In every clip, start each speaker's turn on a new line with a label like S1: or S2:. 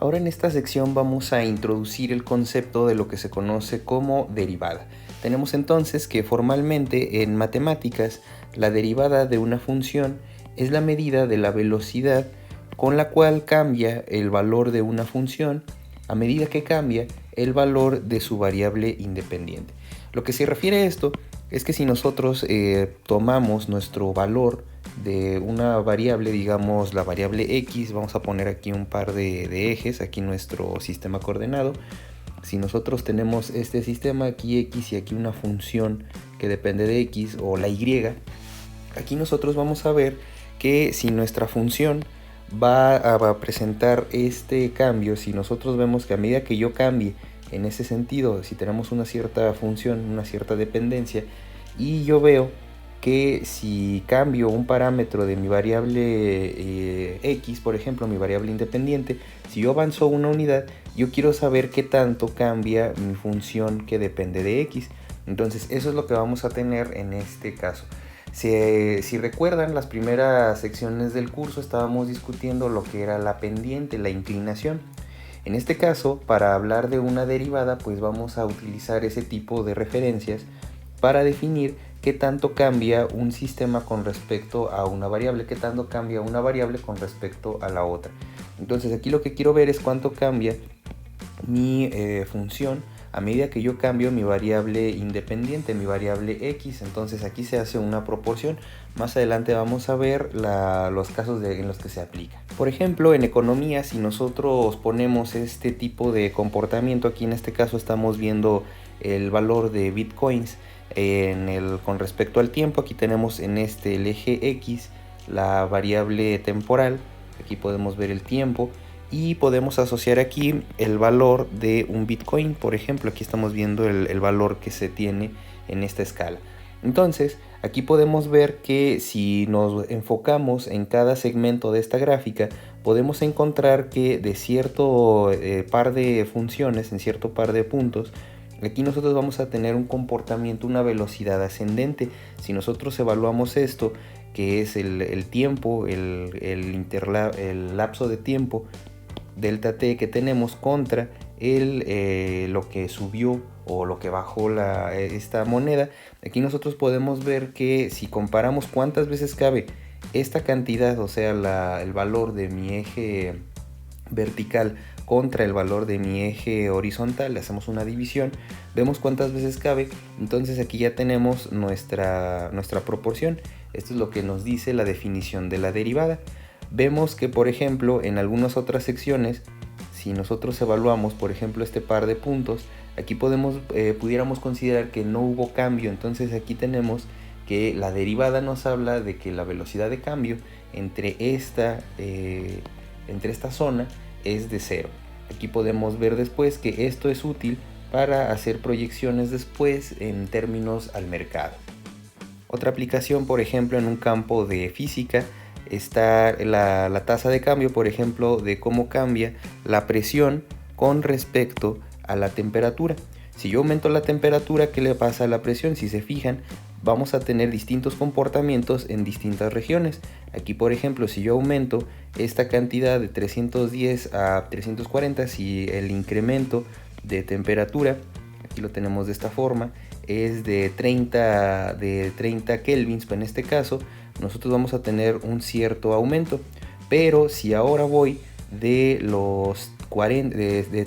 S1: Ahora en esta sección vamos a introducir el concepto de lo que se conoce como derivada. Tenemos entonces que formalmente en matemáticas la derivada de una función es la medida de la velocidad con la cual cambia el valor de una función a medida que cambia el valor de su variable independiente. Lo que se refiere a esto es que si nosotros tomamos nuestro valor de una variable, digamos la variable x, vamos a poner aquí un par de ejes, aquí nuestro sistema coordenado. Si nosotros tenemos este sistema, aquí x y aquí una función que depende de x o la y, aquí nosotros vamos a ver que si nuestra función va a presentar este cambio, si nosotros vemos que a medida que yo cambie en ese sentido, si tenemos una cierta función, una cierta dependencia, y yo veo que si cambio un parámetro de mi variable x, por ejemplo, mi variable independiente, si yo avanzo una unidad, yo quiero saber qué tanto cambia mi función que depende de x. Entonces eso es lo que vamos a tener en este caso. Si recuerdan, las primeras secciones del curso estábamos discutiendo lo que era la pendiente, la inclinación. En este caso, para hablar de una derivada, pues vamos a utilizar ese tipo de referencias para definir qué tanto cambia un sistema con respecto a una variable, qué tanto cambia una variable con respecto a la otra. Entonces aquí lo que quiero ver es cuánto cambia mi función a medida que yo cambio mi variable independiente, mi variable x. Entonces aquí se hace una proporción. Más adelante vamos a ver los casos en los que se aplica. Por ejemplo, en economía, si nosotros ponemos este tipo de comportamiento, aquí en este caso estamos viendo el valor de bitcoins con respecto al tiempo. Aquí tenemos en el eje x la variable temporal, aquí podemos ver el tiempo y podemos asociar aquí el valor de un bitcoin. Por ejemplo, aquí estamos viendo el valor que se tiene en esta escala. Entonces aquí podemos ver que si nos enfocamos en cada segmento de esta gráfica, podemos encontrar que de cierto par de funciones, en cierto par de puntos, aquí nosotros vamos a tener un comportamiento, una velocidad ascendente. Si nosotros evaluamos esto, que es el tiempo, el lapso de tiempo, delta t que tenemos contra lo que subió o lo que bajó esta moneda, aquí nosotros podemos ver que si comparamos cuántas veces cabe esta cantidad, o sea el valor de mi eje vertical contra el valor de mi eje horizontal, le hacemos una división, vemos cuántas veces cabe. Entonces aquí ya tenemos nuestra proporción. Esto es lo que nos dice la definición de la derivada. Vemos que, por ejemplo, en algunas otras secciones, si nosotros evaluamos, por ejemplo, este par de puntos, aquí pudiéramos considerar que no hubo cambio. Entonces aquí tenemos que la derivada nos habla de que la velocidad de cambio entre esta zona es de 0. Aquí podemos ver después que esto es útil para hacer proyecciones después en términos al mercado. Otra aplicación, por ejemplo, en un campo de física, está la tasa de cambio, por ejemplo, de cómo cambia la presión con respecto a la temperatura. Si yo aumento la temperatura, ¿qué le pasa a la presión? Si se fijan, vamos a tener distintos comportamientos en distintas regiones. Aquí, por ejemplo, si yo aumento esta cantidad de 310 a 340, si el incremento de temperatura, aquí lo tenemos de esta forma, es de 30 kelvins, en este caso, nosotros vamos a tener un cierto aumento. Pero si ahora voy de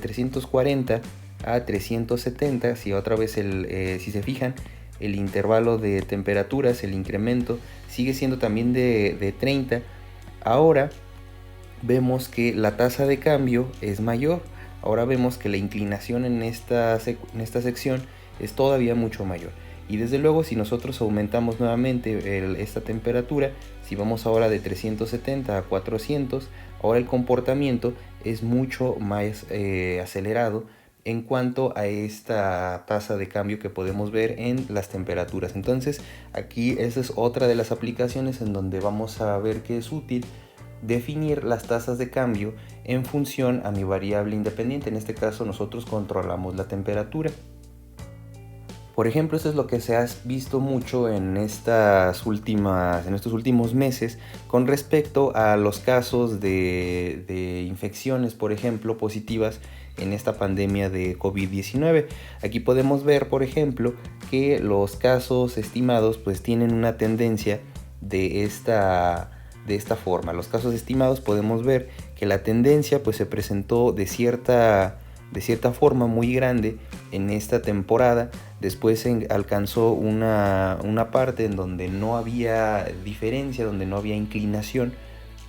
S1: 340 a 370, si otra vez si se fijan, el intervalo de temperaturas, el incremento sigue siendo también de 30, ahora vemos que la tasa de cambio es mayor. Ahora vemos que la inclinación en esta sección es todavía mucho mayor. Y desde luego, si nosotros aumentamos nuevamente esta temperatura, si vamos ahora de 370 a 400, ahora el comportamiento es mucho más acelerado en cuanto a esta tasa de cambio que podemos ver en las temperaturas. Entonces aquí esa es otra de las aplicaciones en donde vamos a ver que es útil definir las tasas de cambio en función a mi variable independiente. En este caso nosotros controlamos la temperatura. Por ejemplo, esto es lo que se ha visto mucho en estos últimos meses con respecto a los casos de infecciones, por ejemplo, positivas en esta pandemia de COVID-19. Aquí podemos ver, por ejemplo, que los casos estimados pues tienen una tendencia de esta forma. Los casos estimados podemos ver que la tendencia pues se presentó de cierta forma muy grande en esta temporada. Después alcanzó una parte en donde no había diferencia, donde no había inclinación.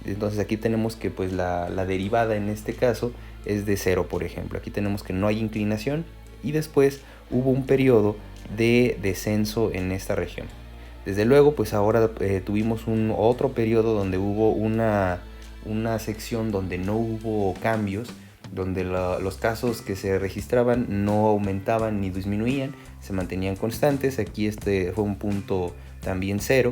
S1: Entonces aquí tenemos que pues la derivada en este caso es de 0, por ejemplo. Aquí tenemos que no hay inclinación y después hubo un periodo de descenso en esta región. Desde luego pues ahora tuvimos otro periodo donde hubo una sección donde no hubo cambios, donde los casos que se registraban no aumentaban ni disminuían, se mantenían constantes. Aquí este fue un punto también 0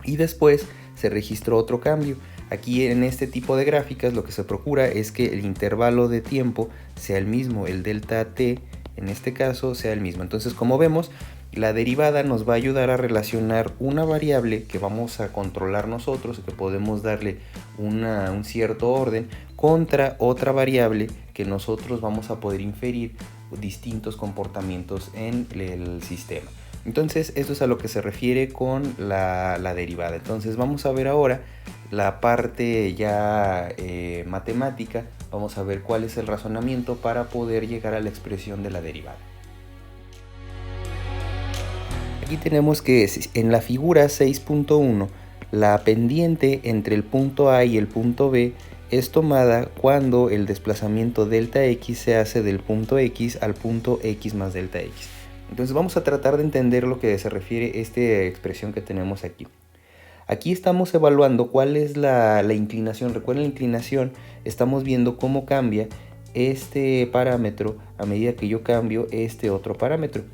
S1: y después se registró otro cambio. Aquí en este tipo de gráficas lo que se procura es que el intervalo de tiempo sea el mismo, el delta t en este caso sea el mismo. Entonces, como vemos, la derivada nos va a ayudar a relacionar una variable que vamos a controlar nosotros, que podemos darle un cierto orden, contra otra variable que nosotros vamos a poder inferir distintos comportamientos en el sistema. Entonces, esto es a lo que se refiere con la derivada. Entonces, vamos a ver ahora la parte ya matemática. Vamos a ver cuál es el razonamiento para poder llegar a la expresión de la derivada. Aquí tenemos que en la figura 6.1 la pendiente entre el punto A y el punto B es tomada cuando el desplazamiento delta x se hace del punto X al punto X más delta X. Entonces vamos a tratar de entender lo que se refiere esta expresión que tenemos aquí. Aquí estamos evaluando cuál es la inclinación. Recuerden, la inclinación, estamos viendo cómo cambia este parámetro a medida que yo cambio este otro parámetro.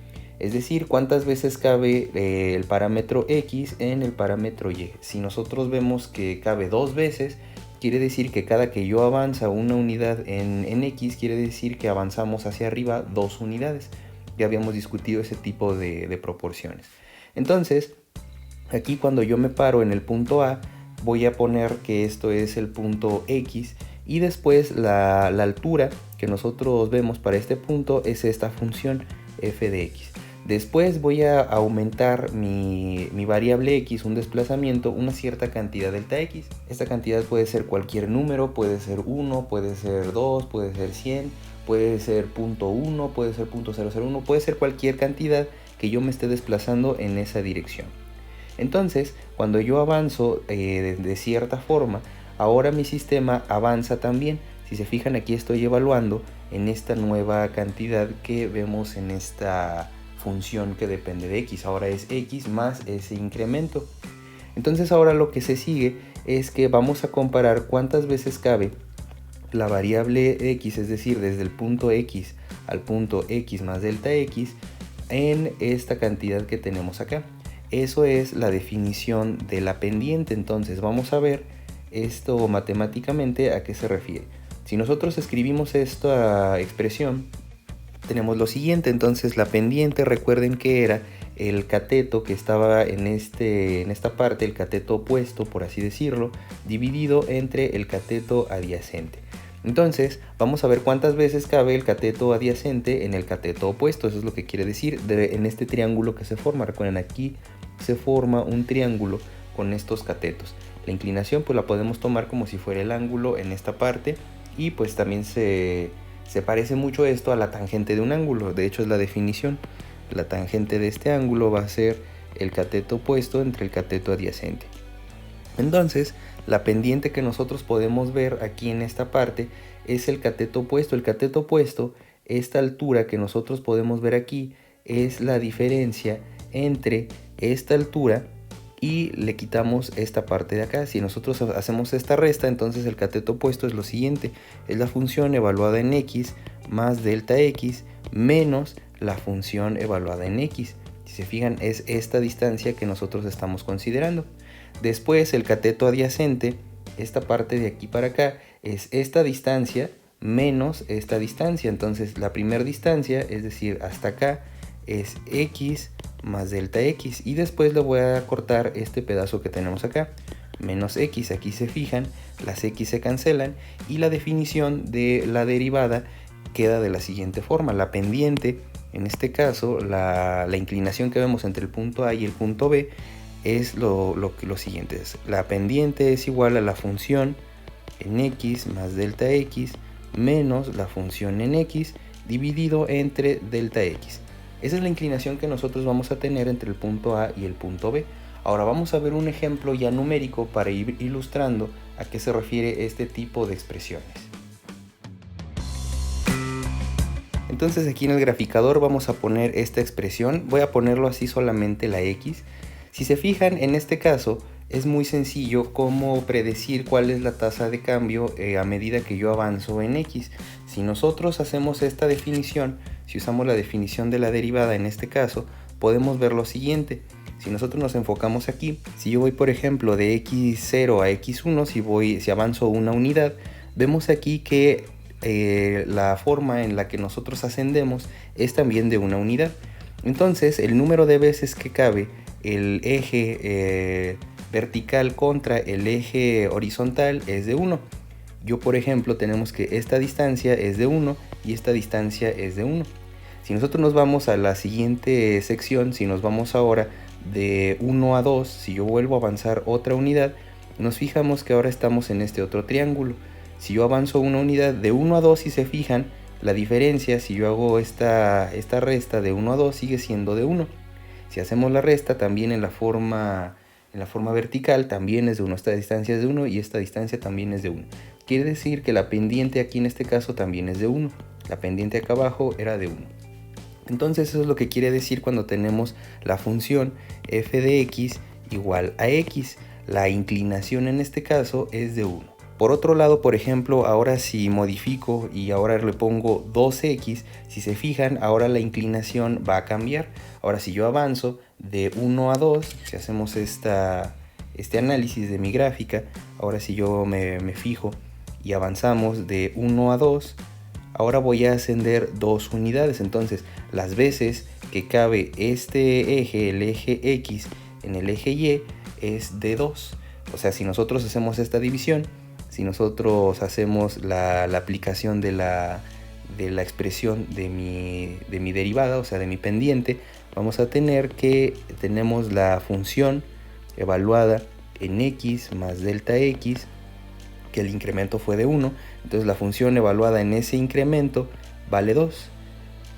S1: Es decir, cuántas veces cabe el parámetro X en el parámetro Y. Si nosotros vemos que cabe 2 veces, quiere decir que cada que yo avanza una unidad en X, quiere decir que avanzamos hacia arriba 2 unidades. Ya habíamos discutido ese tipo de proporciones. Entonces, aquí cuando yo me paro en el punto A, voy a poner que esto es el punto X y después la altura que nosotros vemos para este punto es esta función f de x. Después voy a aumentar mi variable x, un desplazamiento, una cierta cantidad delta x. Esta cantidad puede ser cualquier número, puede ser 1, puede ser 2, puede ser 100, puede ser 0.1, puede ser 0.001, puede ser cualquier cantidad que yo me esté desplazando en esa dirección. Entonces, cuando yo avanzo de cierta forma, ahora mi sistema avanza también. Si se fijan, aquí estoy evaluando en esta nueva cantidad que vemos en esta función que depende de x. Ahora es x más ese incremento. Entonces ahora lo que se sigue es que vamos a comparar cuántas veces cabe la variable x, es decir, desde el punto x al punto x más delta x, en esta cantidad que tenemos acá. Eso es la definición de la pendiente. Entonces vamos a ver esto matemáticamente a qué se refiere. Si nosotros escribimos esta expresión, tenemos lo siguiente. Entonces la pendiente, recuerden que era el cateto que estaba en esta parte, el cateto opuesto, por así decirlo, dividido entre el cateto adyacente. Entonces vamos a ver cuántas veces cabe el cateto adyacente en el cateto opuesto. Eso es lo que quiere decir en este triángulo que se forma. Recuerden, aquí se forma un triángulo con estos catetos. La inclinación pues la podemos tomar como si fuera el ángulo en esta parte, y pues también se parece mucho esto a la tangente de un ángulo. De hecho es la definición. La tangente de este ángulo va a ser el cateto opuesto entre el cateto adyacente. Entonces la pendiente que nosotros podemos ver aquí en esta parte es el cateto opuesto. El cateto opuesto, esta altura que nosotros podemos ver aquí, es la diferencia entre esta altura y le quitamos esta parte de acá. Si nosotros hacemos esta resta, entonces el cateto opuesto es lo siguiente: es la función evaluada en x más delta x menos la función evaluada en x. Si se fijan, es esta distancia que nosotros estamos considerando. Después el cateto adyacente, esta parte de aquí para acá, es esta distancia menos esta distancia. Entonces la primera distancia, es decir, hasta acá, es x más delta x, y después le voy a cortar este pedazo que tenemos acá, menos x. Aquí se fijan, las x se cancelan y la definición de la derivada queda de la siguiente forma. La pendiente, en este caso la inclinación que vemos entre el punto A y el punto B, es lo siguiente. La pendiente es igual a la función en x más delta x menos la función en x dividido entre delta x. Esa es la inclinación que nosotros vamos a tener entre el punto A y el punto B. Ahora vamos a ver un ejemplo ya numérico para ir ilustrando a qué se refiere este tipo de expresiones. Entonces aquí en el graficador vamos a poner esta expresión. Voy a ponerlo así solamente la x. Si se fijan, en este caso es muy sencillo cómo predecir cuál es la tasa de cambio a medida que yo avanzo en x. Si nosotros hacemos esta definición, si usamos la definición de la derivada en este caso, podemos ver lo siguiente. Si nosotros nos enfocamos aquí, si yo voy por ejemplo de x0 a x1, si avanzo una unidad, vemos aquí que la forma en la que nosotros ascendemos es también de una unidad. Entonces el número de veces que cabe el eje vertical contra el eje horizontal es de 1. Yo por ejemplo tenemos que esta distancia es de 1 y esta distancia es de 1. Si nosotros nos vamos a la siguiente sección, si nos vamos ahora de 1 a 2, si yo vuelvo a avanzar otra unidad, nos fijamos que ahora estamos en este otro triángulo. Si yo avanzo una unidad de 1 a 2, si se fijan, la diferencia, si yo hago esta resta de 1 a 2, sigue siendo de 1. Si hacemos la resta también en la forma vertical, también es de 1. Esta distancia es de 1 y esta distancia también es de 1. Quiere decir que la pendiente aquí en este caso también es de 1. La pendiente acá abajo era de 1. Entonces eso es lo que quiere decir cuando tenemos la función f de x igual a x. La inclinación en este caso es de 1. Por otro lado, por ejemplo, ahora si modifico y ahora le pongo 2x, si se fijan, ahora la inclinación va a cambiar. Ahora si yo avanzo de 1 a 2, si hacemos este análisis de mi gráfica, ahora si yo me fijo y avanzamos de 1 a 2, ahora voy a ascender 2 unidades. Entonces, las veces que cabe este eje, el eje x, en el eje y, es de 2. O sea, si nosotros hacemos esta división, si nosotros hacemos la aplicación de la expresión de mi derivada, o sea, de mi pendiente, vamos a tener que tenemos la función evaluada en x más delta x, que el incremento fue de 1. Entonces la función evaluada en ese incremento vale 2.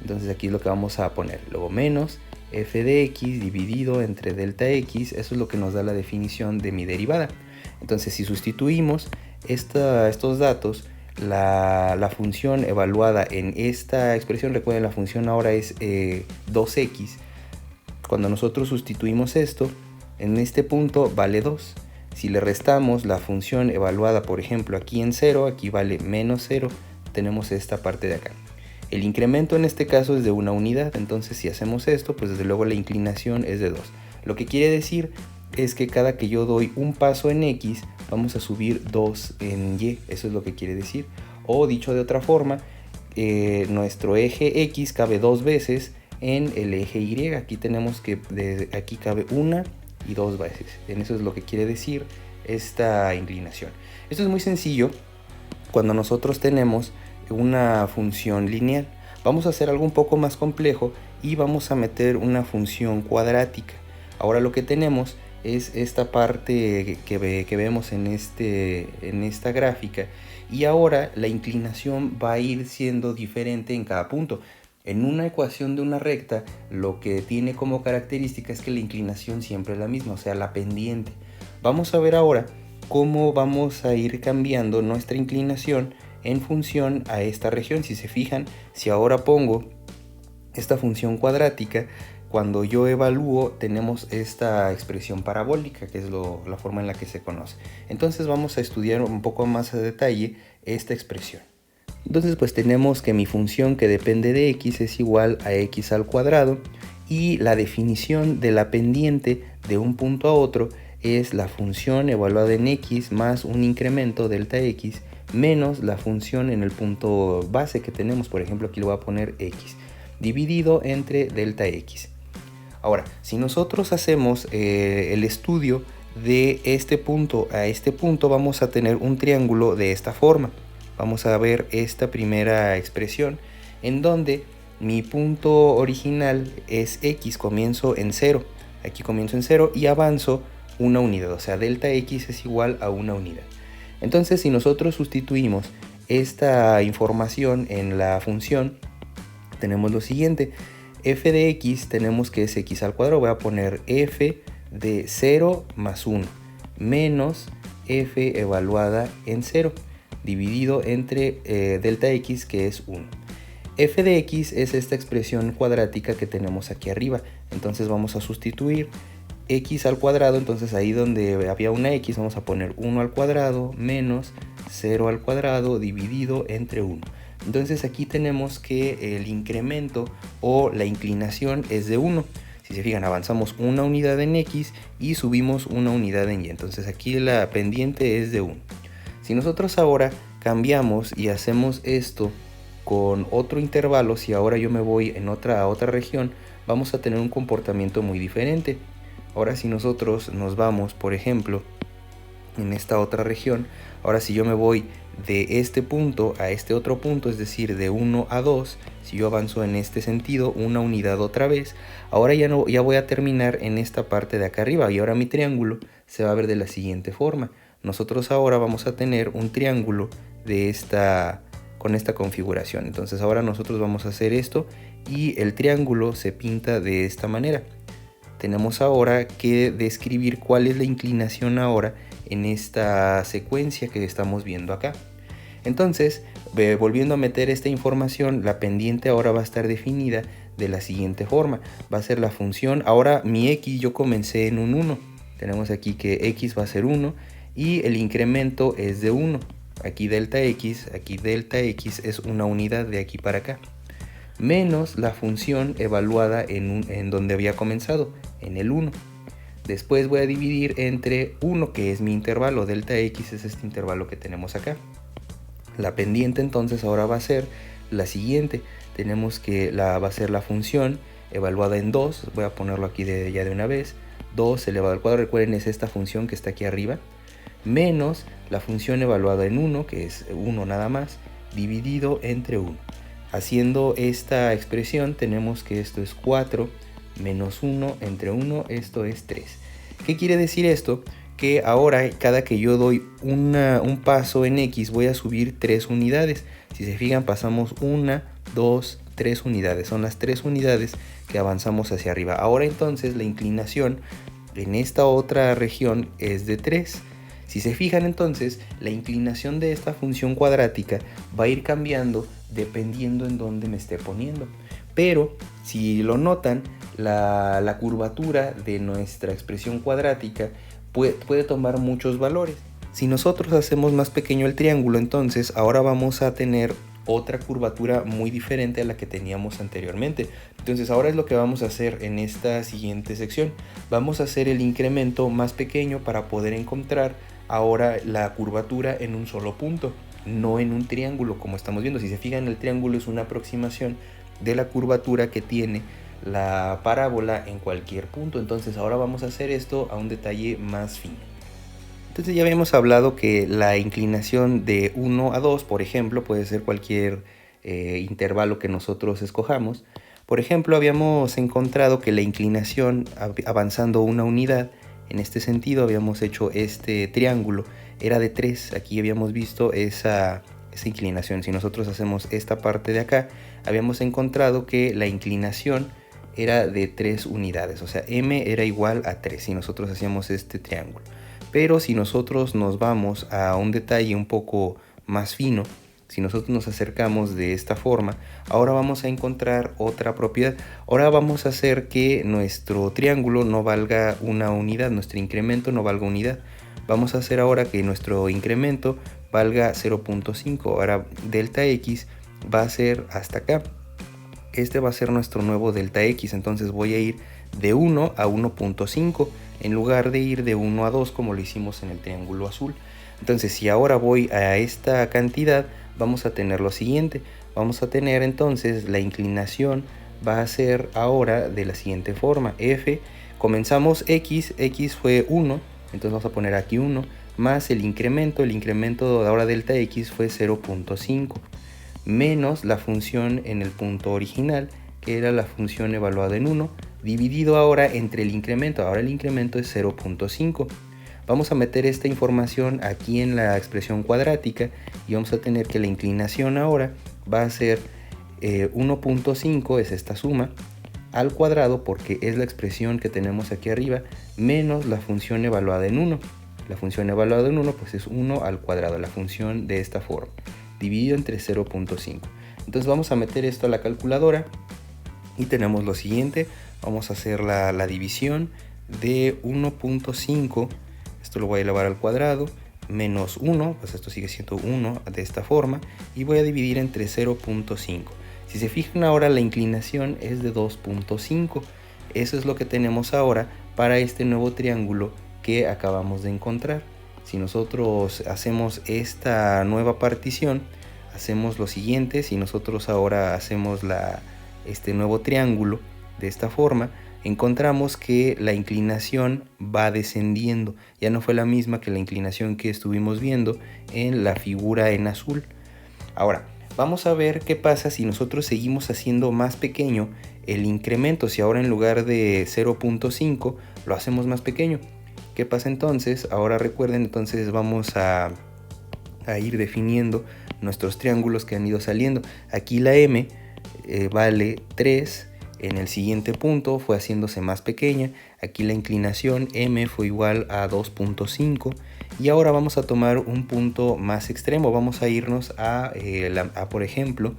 S1: Entonces aquí es lo que vamos a poner. Luego menos f de x dividido entre delta x, eso es lo que nos da la definición de mi derivada. Entonces si sustituimos estos datos, la función evaluada en esta expresión, recuerden la función ahora es 2x. Cuando nosotros sustituimos esto, en este punto vale 2. Si le restamos la función evaluada, por ejemplo, aquí en 0, aquí vale menos 0, tenemos esta parte de acá. El incremento en este caso es de una unidad, entonces si hacemos esto, pues desde luego la inclinación es de 2. Lo que quiere decir es que cada que yo doy un paso en x, vamos a subir 2 en y, eso es lo que quiere decir. O dicho de otra forma, nuestro eje x cabe 2 veces en el eje y. Aquí tenemos que aquí cabe una y 2 veces. En eso es lo que quiere decir esta inclinación. Esto es muy sencillo cuando nosotros tenemos una función lineal. Vamos a hacer algo un poco más complejo y vamos a meter una función cuadrática. Ahora lo que tenemos es esta parte que vemos en esta gráfica, y ahora la inclinación va a ir siendo diferente en cada punto. En una ecuación de una recta, lo que tiene como característica es que la inclinación siempre es la misma, o sea, la pendiente. Vamos a ver ahora cómo vamos a ir cambiando nuestra inclinación en función a esta región. Si se fijan, si ahora pongo esta función cuadrática, cuando yo evalúo tenemos esta expresión parabólica, que es la forma en la que se conoce. Entonces vamos a estudiar un poco más a detalle esta expresión. Entonces pues tenemos que mi función que depende de x es igual a x al cuadrado, y la definición de la pendiente de un punto a otro es la función evaluada en x más un incremento delta x menos la función en el punto base que tenemos. Por ejemplo, aquí le voy a poner x. dividido entre delta x. Ahora, si nosotros hacemos el estudio de este punto a este punto, vamos a tener un triángulo de esta forma. Vamos a ver esta primera expresión en donde mi punto original es x, comienzo en 0. Aquí comienzo en 0 y avanzo una unidad, o sea, delta x es igual a una unidad. Entonces, si nosotros sustituimos esta información en la función, tenemos lo siguiente. F de x tenemos que es x al cuadrado. Voy a poner f de 0 más 1 menos f evaluada en 0 dividido entre delta x, que es 1. F de x es esta expresión cuadrática que tenemos aquí arriba. Entonces vamos a sustituir x al cuadrado. Entonces ahí donde había una x vamos a poner 1 al cuadrado menos 0 al cuadrado dividido entre 1. Entonces aquí tenemos que el incremento o la inclinación es de 1. Si se fijan, avanzamos una unidad en x y subimos una unidad en y. Entonces aquí la pendiente es de 1. Si nosotros ahora cambiamos y hacemos esto con otro intervalo, si ahora yo me voy a otra región, vamos a tener un comportamiento muy diferente. Ahora si nosotros nos vamos, por ejemplo, en esta otra región, ahora si yo me voy de este punto a este otro punto, es decir, de 1 a 2, si yo avanzo en este sentido una unidad otra vez, ahora ya voy a terminar en esta parte de acá arriba y ahora mi triángulo se va a ver de la siguiente forma. Nosotros ahora vamos a tener un triángulo con esta configuración. Entonces ahora nosotros vamos a hacer esto y el triángulo se pinta de esta manera. Tenemos ahora que describir cuál es la inclinación ahora en esta secuencia que estamos viendo acá. Entonces, volviendo a meter esta información, la pendiente ahora va a estar definida de la siguiente forma. Va a ser la función, ahora mi x yo comencé en un 1. Tenemos aquí que x va a ser 1 y el incremento es de 1. Aquí delta x es una unidad de aquí para acá. Menos la función evaluada en donde había comenzado, en el 1. Después voy a dividir entre 1, que es mi intervalo. Delta x es este intervalo que tenemos acá. La pendiente entonces ahora va a ser la siguiente. Tenemos que va a ser la función evaluada en 2. Voy a ponerlo aquí ya de una vez. 2 elevado al cuadrado, recuerden, es esta función que está aquí arriba. Menos la función evaluada en 1, que es 1 nada más, dividido entre 1. Haciendo esta expresión tenemos que esto es 4 menos 1 entre 1, esto es 3. ¿Qué quiere decir esto? Que ahora cada que yo doy un paso en x voy a subir 3 unidades. Si se fijan, pasamos 1, 2, 3 unidades. Son las 3 unidades que avanzamos hacia arriba. Ahora entonces la inclinación en esta otra región es de 3. Si se fijan entonces, la inclinación de esta función cuadrática va a ir cambiando dependiendo en dónde me esté poniendo. Pero si lo notan, la curvatura de nuestra expresión cuadrática puede tomar muchos valores. Si nosotros hacemos más pequeño el triángulo, entonces ahora vamos a tener otra curvatura muy diferente a la que teníamos anteriormente. Entonces ahora es lo que vamos a hacer en esta siguiente sección. Vamos a hacer el incremento más pequeño para poder encontrar ahora la curvatura en un solo punto, no en un triángulo como estamos viendo. Si se fijan, el triángulo es una aproximación de la curvatura que tiene la parábola en cualquier punto. Entonces ahora vamos a hacer esto a un detalle más fino. Entonces ya habíamos hablado que la inclinación de 1 a 2, por ejemplo, puede ser cualquier intervalo que nosotros escojamos. Por ejemplo, habíamos encontrado que la inclinación avanzando una unidad, en este sentido habíamos hecho este triángulo, era de 3. Aquí habíamos visto esa inclinación. Si nosotros hacemos esta parte de acá, habíamos encontrado que la inclinación era de 3 unidades, o sea, m era igual a 3 si nosotros hacíamos este triángulo. Pero si nosotros nos vamos a un detalle un poco más fino, si nosotros nos acercamos de esta forma, ahora vamos a encontrar otra propiedad. Ahora vamos a hacer que nuestro triángulo no valga una unidad, nuestro incremento no valga unidad. Vamos a hacer ahora que nuestro incremento valga 0.5. Ahora delta x va a ser hasta acá. Este va a ser nuestro nuevo delta x. Entonces voy a ir de 1 a 1.5 en lugar de ir de 1 a 2 como lo hicimos en el triángulo azul. Entonces si ahora voy a esta cantidad, vamos a tener lo siguiente. Vamos a tener entonces la inclinación va a ser ahora de la siguiente forma. F, comenzamos x fue 1, entonces vamos a poner aquí 1, más el incremento de ahora delta x fue 0.5, menos la función en el punto original, que era la función evaluada en 1, dividido ahora entre el incremento, ahora el incremento es 0.5. Vamos a meter esta información aquí en la expresión cuadrática y vamos a tener que la inclinación ahora va a ser 1.5, es esta suma, al cuadrado, porque es la expresión que tenemos aquí arriba, menos la función evaluada en 1. La función evaluada en 1 pues es 1 al cuadrado, la función de esta forma, dividido entre 0.5. Entonces vamos a meter esto a la calculadora y tenemos lo siguiente. Vamos a hacer la división de 1.5, esto lo voy a elevar al cuadrado, menos 1, pues esto sigue siendo 1 de esta forma, y voy a dividir entre 0.5. Si se fijan ahora, la inclinación es de 2.5. Eso es lo que tenemos ahora para este nuevo triángulo que acabamos de encontrar. Si nosotros hacemos esta nueva partición, hacemos lo siguiente. Si nosotros ahora hacemos este nuevo triángulo de esta forma, encontramos que la inclinación va descendiendo. Ya no fue la misma que la inclinación que estuvimos viendo en la figura en azul. Ahora, vamos a ver qué pasa si nosotros seguimos haciendo más pequeño el incremento. Si ahora en lugar de 0.5 lo hacemos más pequeño, ¿qué pasa entonces? Ahora recuerden, entonces vamos a ir definiendo nuestros triángulos que han ido saliendo. Aquí la M vale 3. En el siguiente punto fue haciéndose más pequeña. Aquí la inclinación M fue igual a 2.5. Y ahora vamos a tomar un punto más extremo. Vamos a irnos a por ejemplo,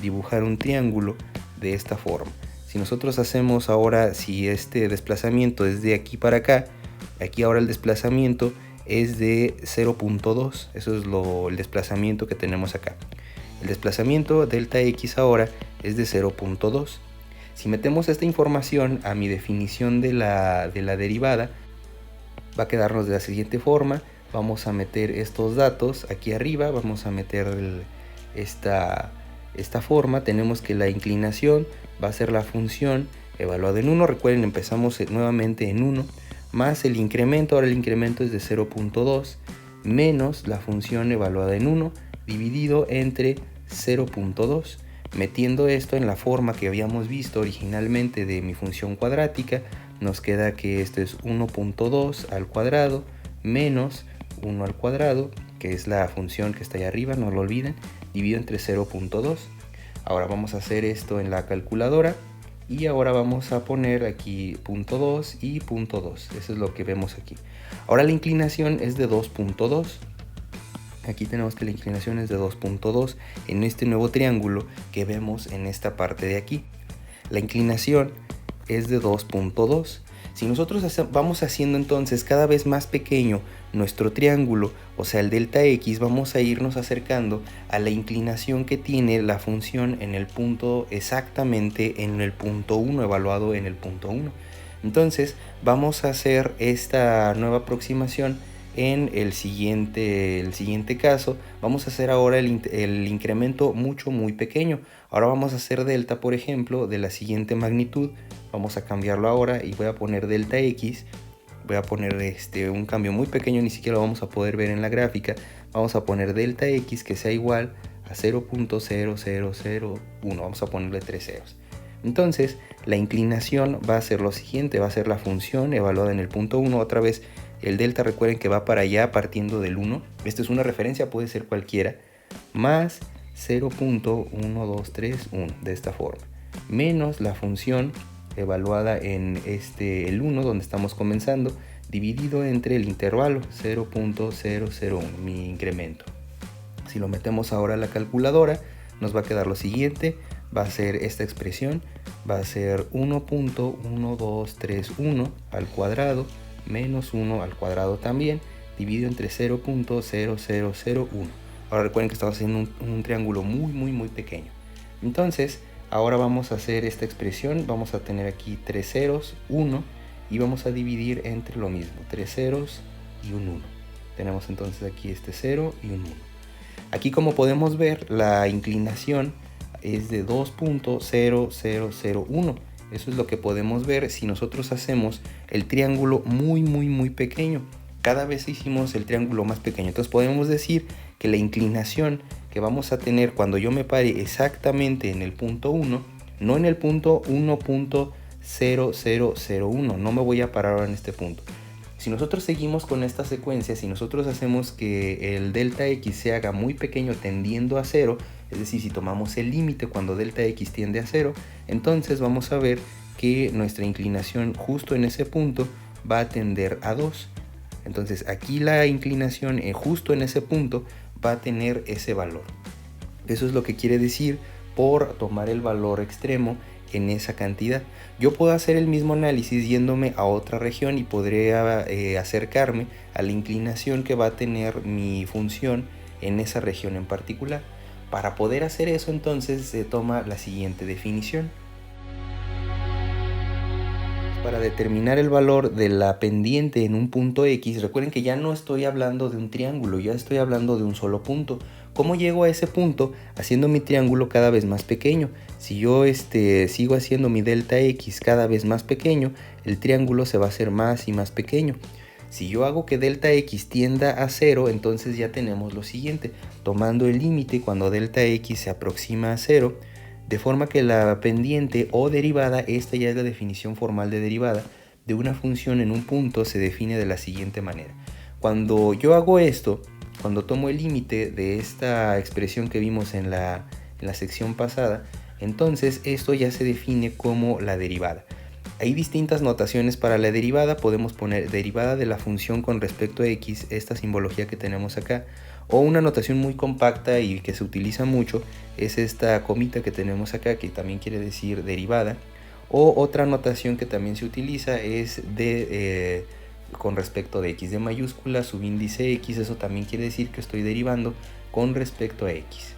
S1: dibujar un triángulo de esta forma. Si nosotros hacemos ahora, si este desplazamiento es de aquí para acá, aquí ahora el desplazamiento es de 0.2. Eso es el desplazamiento que tenemos acá. El desplazamiento delta x ahora es de 0.2. Si metemos esta información a mi definición de la derivada, va a quedarnos de la siguiente forma. Vamos a meter estos datos aquí arriba, vamos a meter esta forma. Tenemos que la inclinación va a ser la función evaluada en 1. Recuerden, empezamos nuevamente en 1, más el incremento, ahora el incremento es de 0.2, menos la función evaluada en 1, dividido entre 0.2. Metiendo esto en la forma que habíamos visto originalmente de mi función cuadrática, nos queda que esto es 1.2 al cuadrado menos 1 al cuadrado, que es la función que está ahí arriba, no lo olviden, dividido entre 0.2. Ahora vamos a hacer esto en la calculadora y ahora vamos a poner aquí 0.2 y 0.2. Eso es lo que vemos aquí. Ahora la inclinación es de 2.2. Aquí tenemos que la inclinación es de 2.2 en este nuevo triángulo que vemos en esta parte de aquí. La inclinación es de 2.2. Si nosotros vamos haciendo entonces cada vez más pequeño nuestro triángulo, o sea el delta x, vamos a irnos acercando a la inclinación que tiene la función en el punto, exactamente en el punto 1, evaluado en el punto 1. Entonces vamos a hacer esta nueva aproximación en el siguiente caso. Vamos a hacer ahora el incremento muy pequeño. Ahora vamos a hacer delta, por ejemplo, de la siguiente magnitud. Vamos a cambiarlo ahora y voy a poner delta x. Voy a poner un cambio muy pequeño, ni siquiera lo vamos a poder ver en la gráfica. Vamos a poner delta x que sea igual a 0.0001. Vamos a ponerle 3 ceros. Entonces la inclinación va a ser lo siguiente, va a ser la función evaluada en el punto 1. Otra vez el delta, recuerden que va para allá partiendo del 1. Esta es una referencia, puede ser cualquiera. Más 0.1231 de esta forma. Menos la función evaluada en el 1 donde estamos comenzando, dividido entre el intervalo 0.001, mi incremento. Si lo metemos ahora a la calculadora, nos va a quedar lo siguiente. Va a ser esta expresión, va a ser 1.1231 al cuadrado menos 1 al cuadrado también, dividido entre 0.0001. Ahora recuerden que estamos haciendo un triángulo muy pequeño. Entonces ahora vamos a hacer esta expresión. Vamos a tener aquí 3 ceros, 1, y vamos a dividir entre lo mismo, 3 ceros y un 1. Tenemos entonces aquí este 0 y un 1. Aquí, como podemos ver, la inclinación es de 2.0001. Eso es lo que podemos ver si nosotros hacemos el triángulo muy pequeño. Cada vez hicimos el triángulo más pequeño. Entonces podemos decir que la inclinación que vamos a tener cuando yo me pare exactamente en el punto 1, no en el punto 1.0001, no me voy a parar ahora en este punto. Si nosotros seguimos con esta secuencia, si nosotros hacemos que el delta x se haga muy pequeño tendiendo a 0, es decir, si tomamos el límite cuando delta x tiende a 0, entonces vamos a ver que nuestra inclinación justo en ese punto va a tender a 2. Entonces aquí la inclinación justo en ese punto va a tener ese valor. Eso es lo que quiere decir por tomar el valor extremo en esa cantidad. Yo puedo hacer el mismo análisis yéndome a otra región y podría acercarme a la inclinación que va a tener mi función en esa región en particular. Para poder hacer eso, entonces se toma la siguiente definición. Para determinar el valor de la pendiente en un punto X, recuerden que ya no estoy hablando de un triángulo, ya estoy hablando de un solo punto. ¿Cómo llego a ese punto? Haciendo mi triángulo cada vez más pequeño. Si yo sigo haciendo mi delta X cada vez más pequeño, el triángulo se va a hacer más y más pequeño. Si yo hago que delta X tienda a 0, entonces ya tenemos lo siguiente. Tomando el límite cuando delta X se aproxima a 0, de forma que la pendiente o derivada, esta ya es la definición formal de derivada, de una función en un punto se define de la siguiente manera. Cuando yo hago esto, cuando tomo el límite de esta expresión que vimos en la sección pasada, entonces esto ya se define como la derivada. Hay distintas notaciones para la derivada, podemos poner derivada de la función con respecto a x, esta simbología que tenemos acá, o una notación muy compacta y que se utiliza mucho es esta comita que tenemos acá, que también quiere decir derivada, o otra notación que también se utiliza es de con respecto de x, de mayúscula, subíndice x, eso también quiere decir que estoy derivando con respecto a x.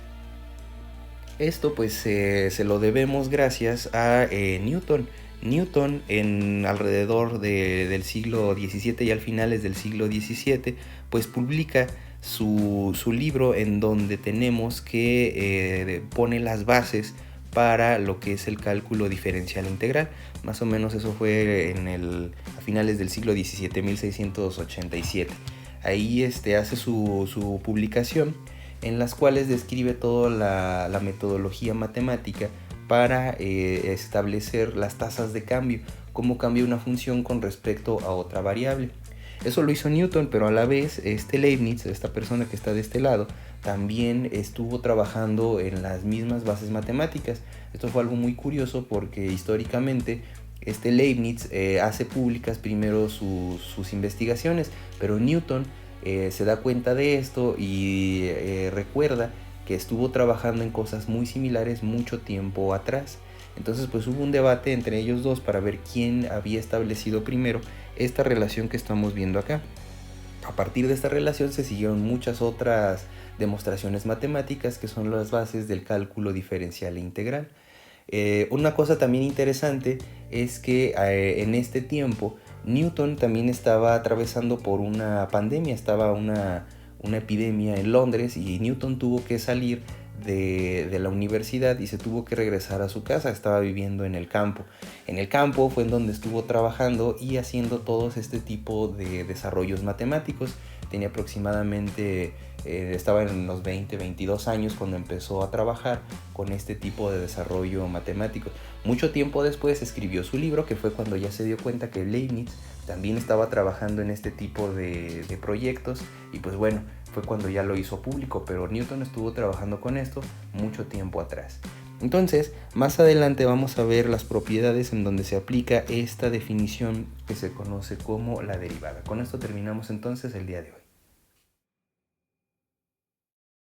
S1: Esto pues se lo debemos gracias a Newton. Newton en alrededor del siglo XVII y al finales del siglo XVII pues publica su libro en donde tenemos que pone las bases para lo que es el cálculo diferencial integral. Más o menos eso fue a finales del siglo XVII, 1687. Ahí hace su publicación en las cuales describe toda la metodología matemática para establecer las tasas de cambio, cómo cambia una función con respecto a otra variable. Eso lo hizo Newton, pero a la vez Leibniz, esta persona que está de este lado, también estuvo trabajando en las mismas bases matemáticas. Esto fue algo muy curioso porque históricamente Leibniz hace públicas primero sus investigaciones, pero Newton se da cuenta de esto y recuerda que estuvo trabajando en cosas muy similares mucho tiempo atrás. Entonces pues hubo un debate entre ellos dos para ver quién había establecido primero esta relación que estamos viendo acá. A partir de esta relación se siguieron muchas otras demostraciones matemáticas que son las bases del cálculo diferencial e integral. Una cosa también interesante es que en este tiempo Newton también estaba atravesando por una pandemia, estaba una epidemia en Londres y Newton tuvo que salir de la universidad y se tuvo que regresar a su casa. Estaba viviendo en el campo. En el campo fue en donde estuvo trabajando y haciendo todos este tipo de desarrollos matemáticos. Tenía aproximadamente, estaba en los 22 años cuando empezó a trabajar con este tipo de desarrollo matemático. Mucho tiempo después escribió su libro, que fue cuando ya se dio cuenta que Leibniz también estaba trabajando en este tipo de proyectos y pues bueno, fue cuando ya lo hizo público, pero Newton estuvo trabajando con esto mucho tiempo atrás. Entonces, más adelante vamos a ver las propiedades en donde se aplica esta definición que se conoce como la derivada. Con esto terminamos entonces el día de hoy.